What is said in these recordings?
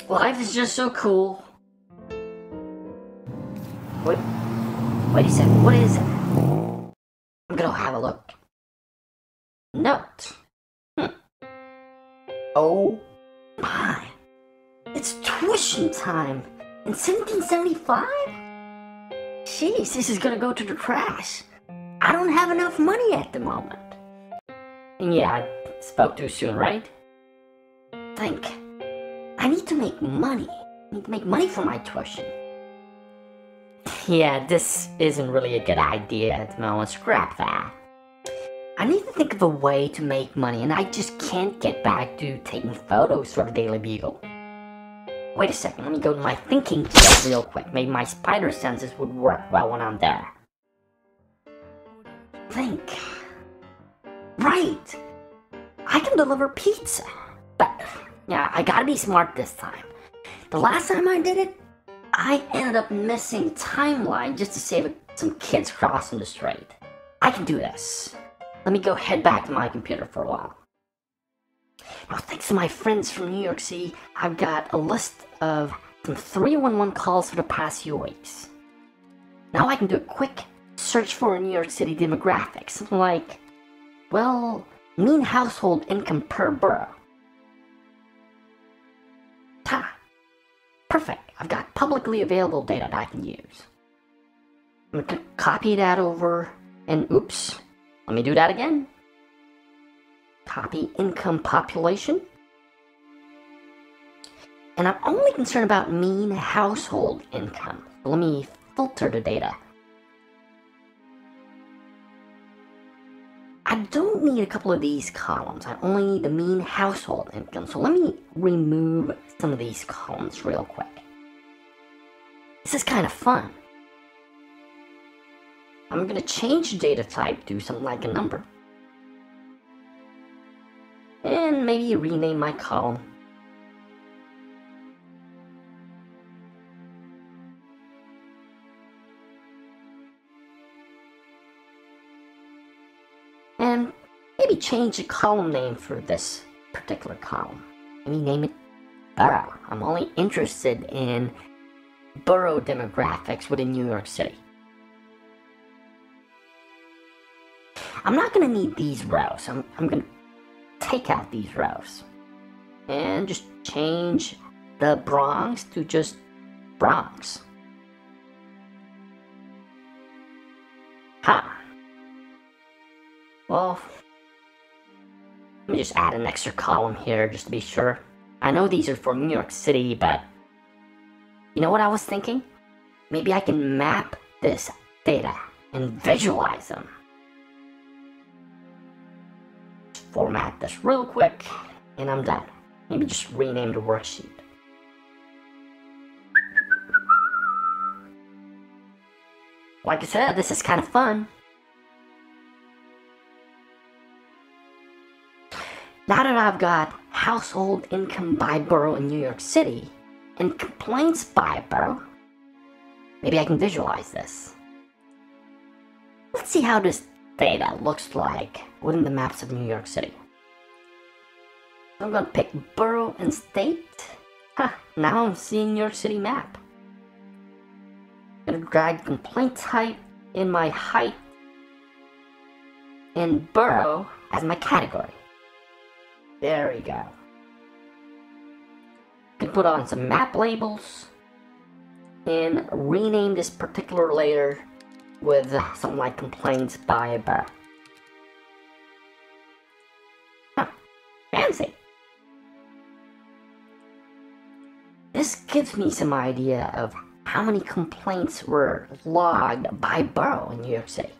Life is just so cool. Wait a second, what is it? I'm gonna have a look. Note. Oh my. It's tuition time in 1775? Jeez, this is gonna go to the trash. I don't have enough money at the moment. And yeah, I spoke too soon, right? Think. I need to make money. I need to make money for my tuition. Yeah, this isn't really a good idea at the moment. Scrap that. I need to think of a way to make money, and I just can't get back to taking photos for the Daily Bugle. Wait a second, let me go to my thinking tab real quick. Maybe my spider senses would work well when I'm there. Think. Right! I can deliver pizza. But, yeah, I gotta be smart this time. The last time I did it, I ended up missing timeline just to save some kids crossing the street. I can do this. Let me go head back to my computer for a while. Well, thanks to my friends from New York City, I've got a list of some 311 calls for the past few weeks. Now I can do a quick search for New York City demographics, something like, well, mean household income per borough. Ta! Perfect, I've got publicly available data that I can use. I'm gonna copy that over, and oops, let me do that again. Copy income population. And I'm only concerned about mean household income. So let me filter the data. I don't need a couple of these columns. I only need the mean household income. So let me remove some of these columns real quick. This is kind of fun. I'm going to change the data type to something like a number. And maybe rename my column. And maybe change the column name for this particular column. Maybe name it borough. I'm only interested in borough demographics within New York City. I'm not going to need these rows. I'm going to take out these rows and just change the Bronx to just Bronx. Ha! Well, let me just add an extra column here just to be sure. I know these are for New York City, but you know what I was thinking? Maybe I can map this data and visualize them. Format this real quick, and I'm done. Maybe just rename the worksheet. Like I said, this is kind of fun. Now that I've got household income by borough in New York City and complaints by borough, maybe I can visualize this. Let's see how this data looks like within the maps of New York City. I'm gonna pick borough and state. Now I'm seeing New York City map. I'm gonna drag complaint type in my height and borough as my category. There we go. Can put on some map labels and rename this particular layer with something like complaints by a borough. Fancy. This gives me some idea of how many complaints were logged by borough in New York City.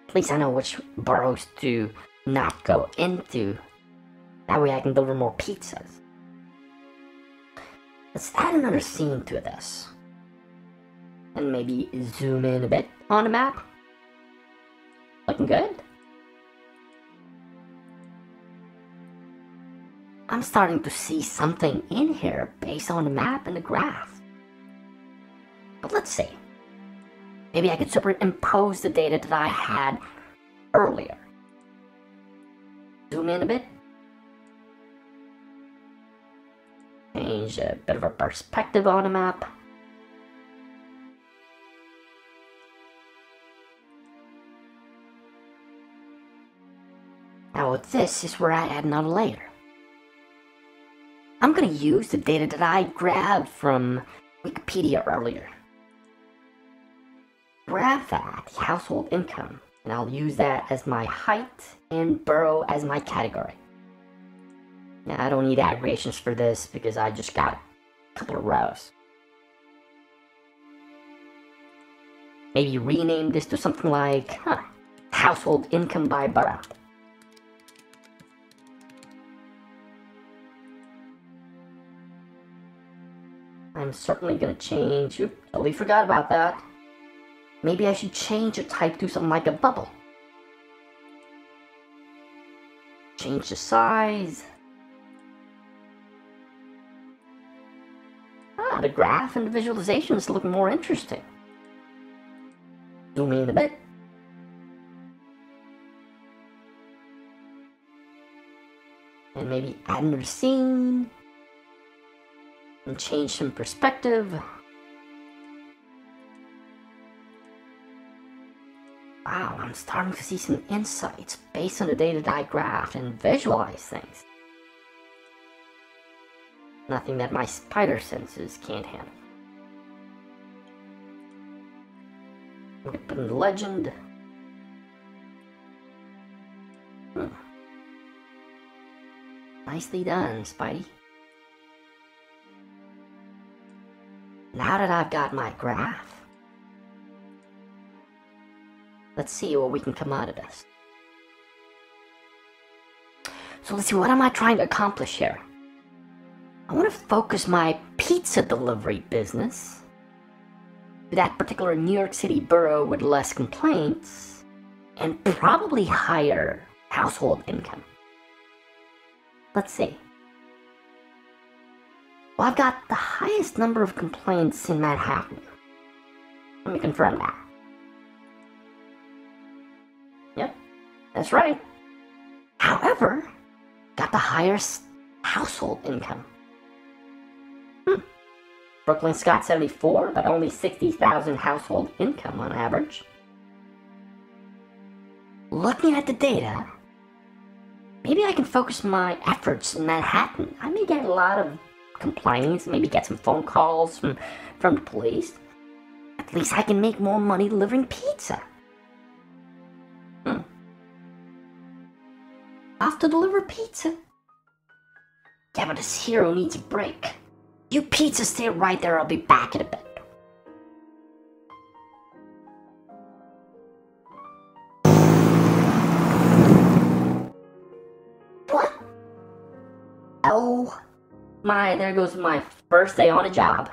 At least I know which boroughs to not go into. That way I can deliver more pizzas. Let's add another scene to this. And maybe zoom in a bit on the map. Looking good? I'm starting to see something in here based on the map and the graph. But let's see. Maybe I could superimpose the data that I had earlier. Zoom in a bit. Change a bit of a perspective on the map. Now this is where I add another layer. I'm gonna use the data that I grabbed from Wikipedia earlier. Grab that household income, and I'll use that as my height and borough as my category. Now I don't need aggregations for this because I just got a couple of rows. Maybe rename this to something like household income by borough. I'm certainly gonna change. Oops, totally forgot about that. Maybe I should change the type to something like a bubble. Change the size. The graph and the visualizations look more interesting. Zoom in a bit. And maybe add another scene. And change some perspective. Wow, I'm starting to see some insights based on the data that I graphed and visualize things. Nothing that my spider senses can't handle. I'm gonna put in the legend. Nicely done, Spidey. Now that I've got my graph, let's see what we can come out of this. So let's see, what am I trying to accomplish here? I want to focus my pizza delivery business to that particular New York City borough with less complaints and probably higher household income. Let's see. Well, I've got the highest number of complaints in Manhattan. Let me confirm that. Yep, that's right. However, got the highest household income. Brooklyn's got 74, but only 60,000 household income on average. Looking at the data, maybe I can focus my efforts in Manhattan. I may get a lot of complaints, maybe get some phone calls from the police. At least I can make more money delivering pizza. Off to deliver pizza. Yeah, but this hero needs a break. You pizza stay right there, I'll be back in a bit. What? Oh my, there goes my first day on a job.